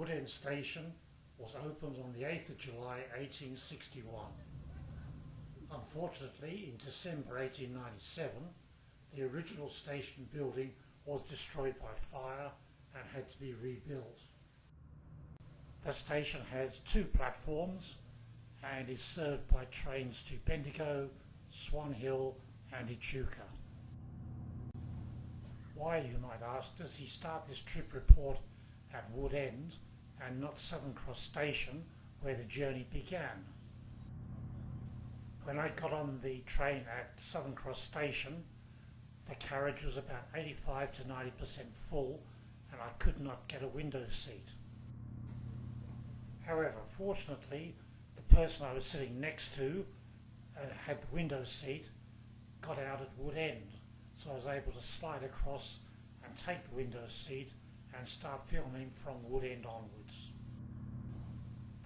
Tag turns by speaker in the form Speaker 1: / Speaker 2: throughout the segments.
Speaker 1: Woodend Station was opened on the 8th of July 1861. Unfortunately, in December 1897, the original station building was destroyed by fire and had to be rebuilt. The station has 2 platforms and is served by trains to Bendigo, Swan Hill and Echuca. Why, you might ask, does he start this trip report at Woodend and not Southern Cross Station, where the journey began? When I got on the train at Southern Cross Station, the carriage was about 85 to 90% full and I could not get a window seat. However, fortunately, the person I was sitting next to had the window seat, got out at Woodend, so I was able to slide across and take the window seat and start filming from Woodend onwards.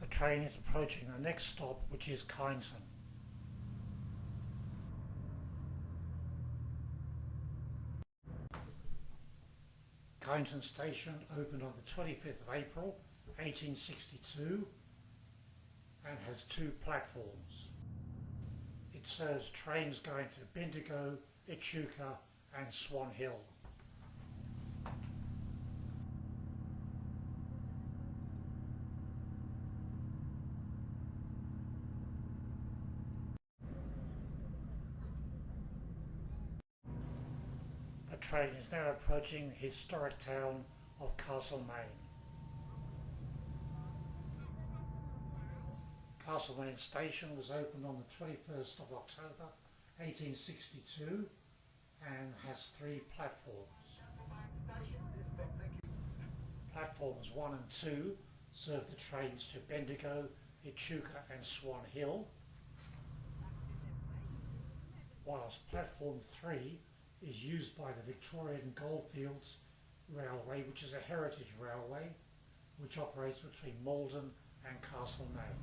Speaker 1: The train is approaching the next stop, which is Kyneton. Kyneton Station opened on the 25th of April 1862 and has 2 platforms. It serves trains going to Bendigo, Echuca and Swan Hill. The train is now approaching the historic town of Castlemaine. Castlemaine Station was opened on the 21st of October 1862 and has 3 platforms. Platforms 1 and 2 serve the trains to Bendigo, Echuca and Swan Hill, whilst platform 3 is used by the Victorian Goldfields Railway, which is a heritage railway which operates between Malden and Castlemaine.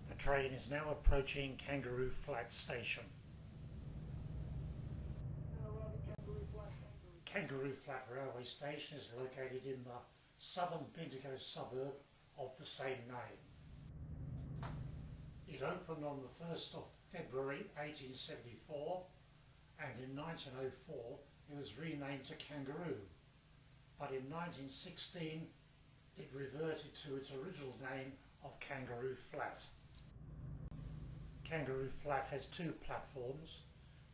Speaker 1: The train is now approaching Kangaroo Flat Station. Kangaroo Flat Railway Station is located in the southern Bendigo suburb of the same name. It opened on the 1st of February 1874 and in 1904 it was renamed to Kangaroo, but in 1916 it reverted to its original name of Kangaroo Flat. Kangaroo Flat has 2 platforms.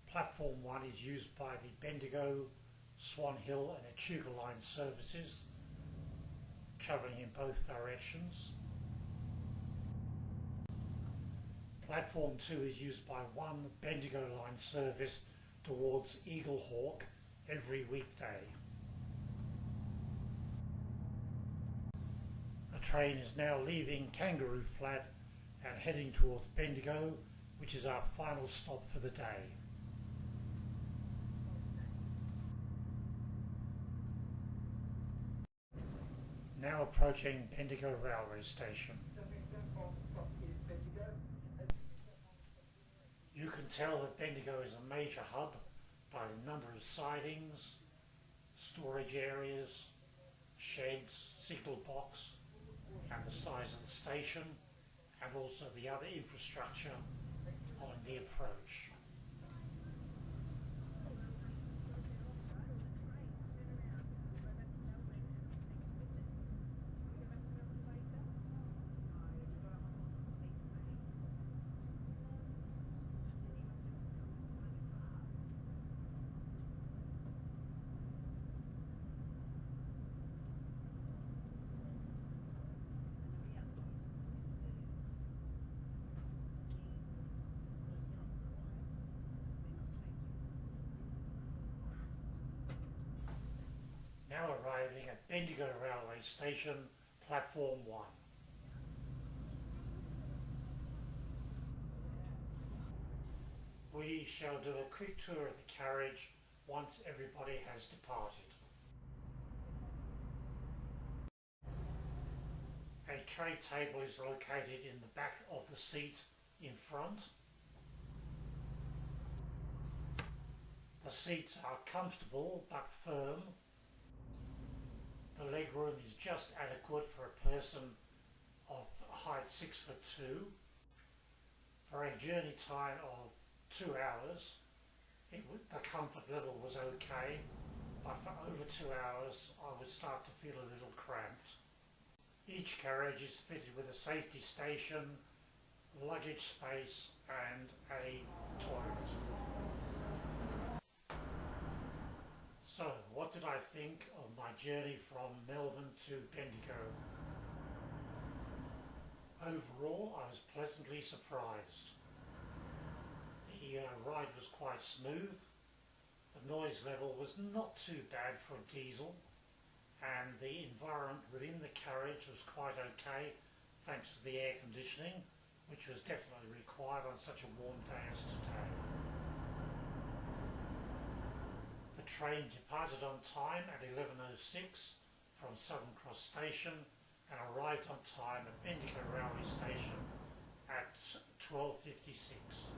Speaker 1: Platform 1 is used by the Bendigo, Swan Hill and Echuca line services, travelling in both directions. Platform 2 is used by 1 Bendigo line service towards Eaglehawk every weekday. The train is now leaving Kangaroo Flat and heading towards Bendigo, which is our final stop for the day. Now approaching Bendigo Railway Station. You can tell that Bendigo is a major hub by the number of sidings, storage areas, sheds, signal box, and the size of the station, and also the other infrastructure on the approach. Now arriving at Bendigo Railway Station, Platform 1. We shall do a quick tour of the carriage once everybody has departed. A tray table is located in the back of the seat in front. The seats are comfortable but firm. The legroom is just adequate for a person of height 6'2". For a journey time of 2 hours, the comfort level was okay, but for over 2 hours I would start to feel a little cramped. Each carriage is fitted with a safety station, luggage space and a toilet. So, what did I think of my journey from Melbourne to Bendigo? Overall, I was pleasantly surprised. The ride was quite smooth. The noise level was not too bad for a diesel, and the environment within the carriage was quite okay thanks to the air conditioning, which was definitely required on such a warm day as today. The train departed on time at 11:06 from Southern Cross Station and arrived on time at Bendigo Railway Station at 12:56.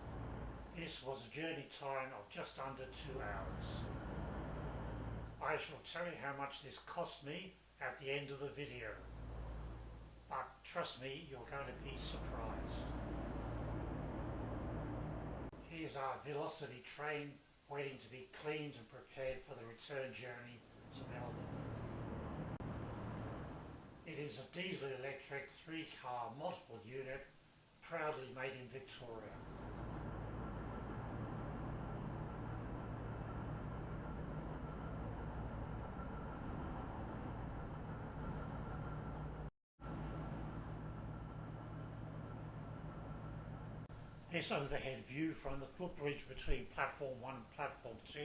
Speaker 1: This was a journey time of just under 2 hours. I shall tell you how much this cost me at the end of the video, but trust me, you're going to be surprised. Here's our Velocity train waiting to be cleaned and prepared for the return journey to Melbourne. It is a diesel electric 3-car multiple unit, proudly made in Victoria. This overhead view from the footbridge between Platform 1 and Platform 2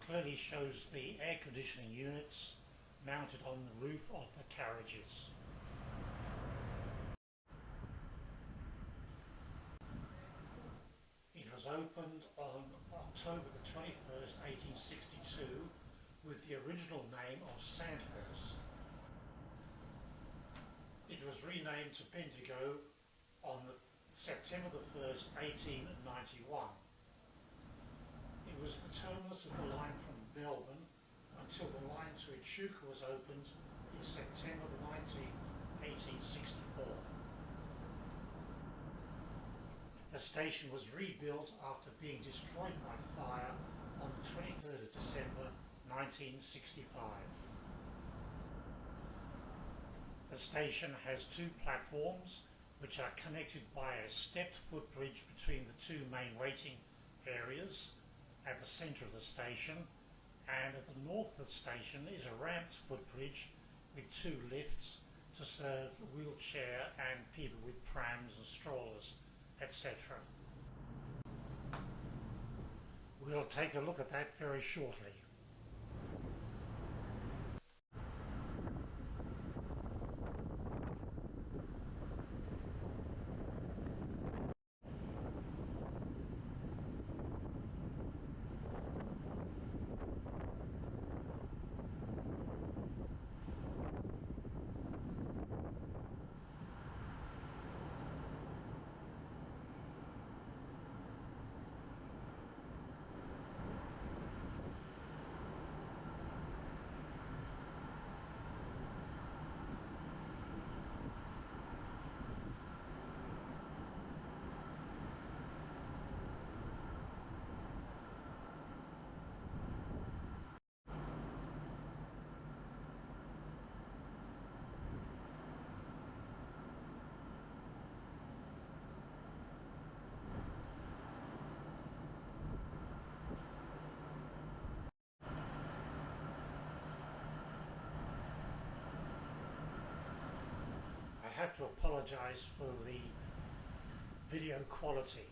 Speaker 1: clearly shows the air conditioning units mounted on the roof of the carriages. It was opened on October the 21st, 1862 with the original name of Sandhurst. It was renamed to Bendigo on September the 1st, 1891. It was the terminus of the line from Melbourne until the line to Echuca was opened in September the 19th, 1864. The station was rebuilt after being destroyed by fire on the 23rd of December 1965. The station has 2 platforms which are connected by a stepped footbridge between the 2 main waiting areas at the centre of the station, and at the north of the station is a ramped footbridge with 2 lifts to serve wheelchair and people with prams and strollers, etc. We'll take a look at that very shortly. have to apologise for the video quality.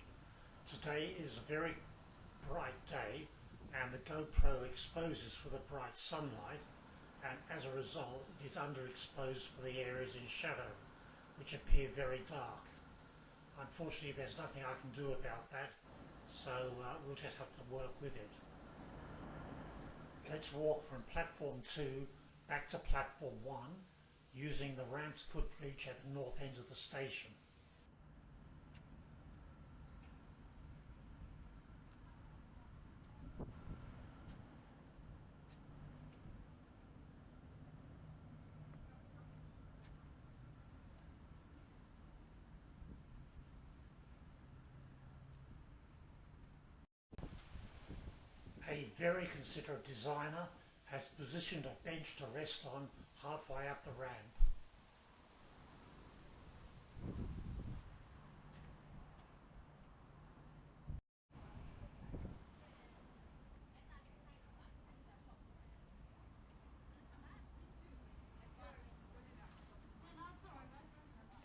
Speaker 1: Today is a very bright day and the GoPro exposes for the bright sunlight, and as a result it is underexposed for the areas in shadow which appear very dark. Unfortunately there's nothing I can do about that, so we'll just have to work with it. Let's walk from platform 2 back to platform 1 using the ramp's footbridge at the north end of the station. A very considerate designer has positioned a bench to rest on halfway up the ramp.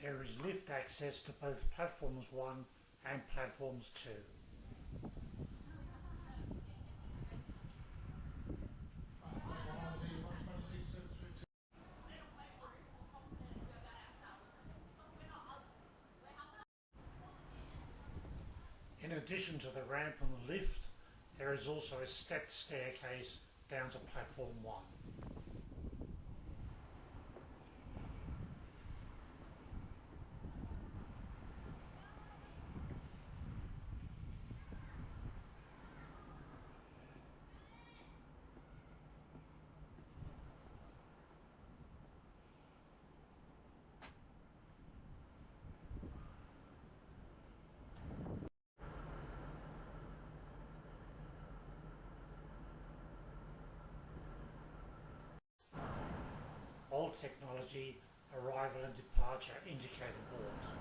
Speaker 1: There is lift access to both platforms 1 and platforms 2. In addition to the ramp and the lift, there is also a stepped staircase down to platform 1. Old technology, arrival and departure indicator boards.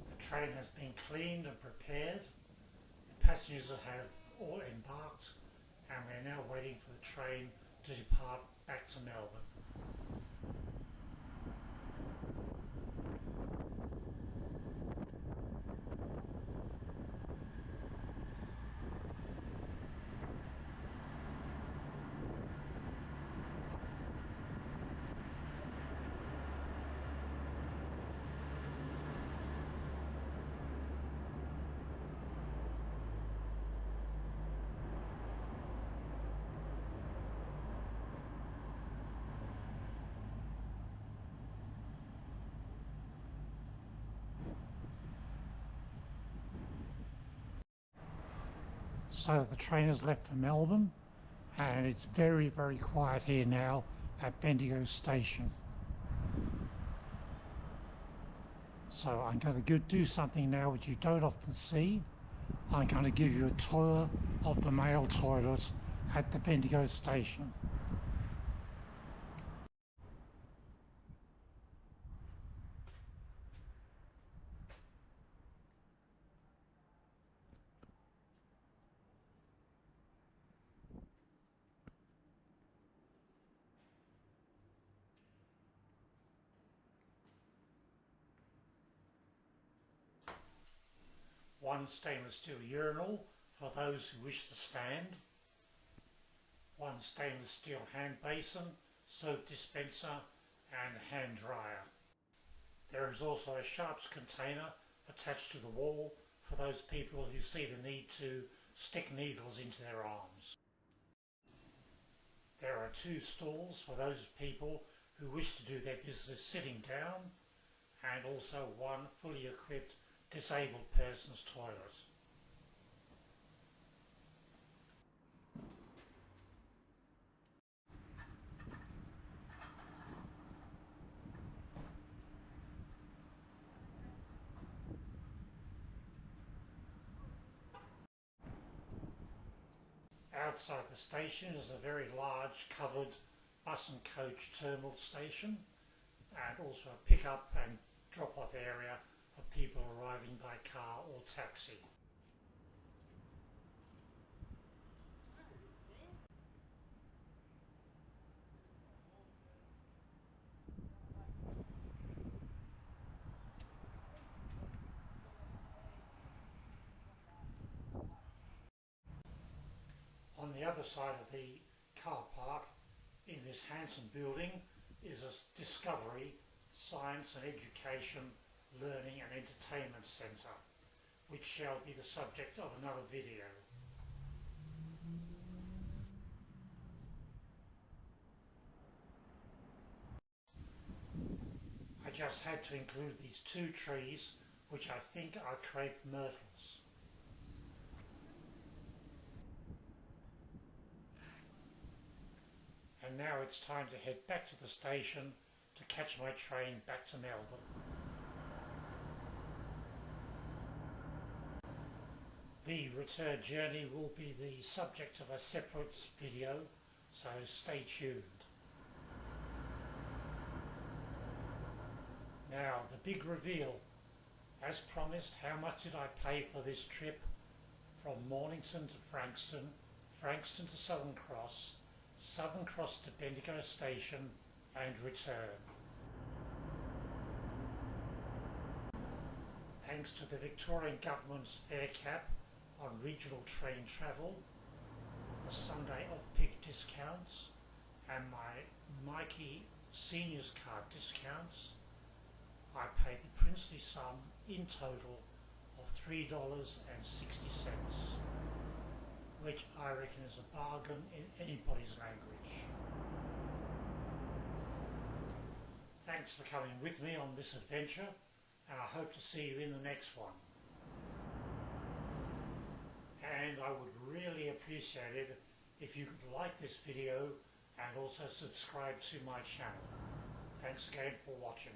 Speaker 1: The train has been cleaned and prepared. The passengers have all embarked and we're now waiting for the train to depart back to Melbourne. So the train has left for Melbourne and it's very quiet here now at Bendigo station. So I'm going to do something now which you don't often see. I'm going to give you a tour of the male toilet at the Bendigo station. One stainless steel urinal for those who wish to stand. One stainless steel hand basin, soap dispenser and hand dryer. There is also a sharps container attached to the wall for those people who see the need to stick needles into their arms. There are 2 stalls for those people who wish to do their business sitting down, and also one fully equipped disabled person's toilet. Outside the station is a very large covered bus and coach terminal station, and also a pick-up and drop-off area for people arriving by car or taxi. other side of the car park in this handsome building is a Discovery, Science and Education, Learning and Entertainment Centre, which shall be the subject of another video. I just had to include these two trees, which I think are crepe myrtles. And now it's time to head back to the station to catch my train back to Melbourne. The return journey will be the subject of a separate video, so stay tuned. Now, the big reveal. As promised, how much did I pay for this trip from Mornington to Frankston, Frankston to Southern Cross, Southern Cross to Bendigo Station and return? Thanks to the Victorian Government's fare cap on regional train travel, the Sunday off-peak discounts and my Mikey Seniors Card discounts, I paid the princely sum in total of $3.60, which I reckon is a bargain in anybody's language. Thanks for coming with me on this adventure, and I hope to see you in the next one. And I would really appreciate it if you could like this video and also subscribe to my channel. Thanks again for watching.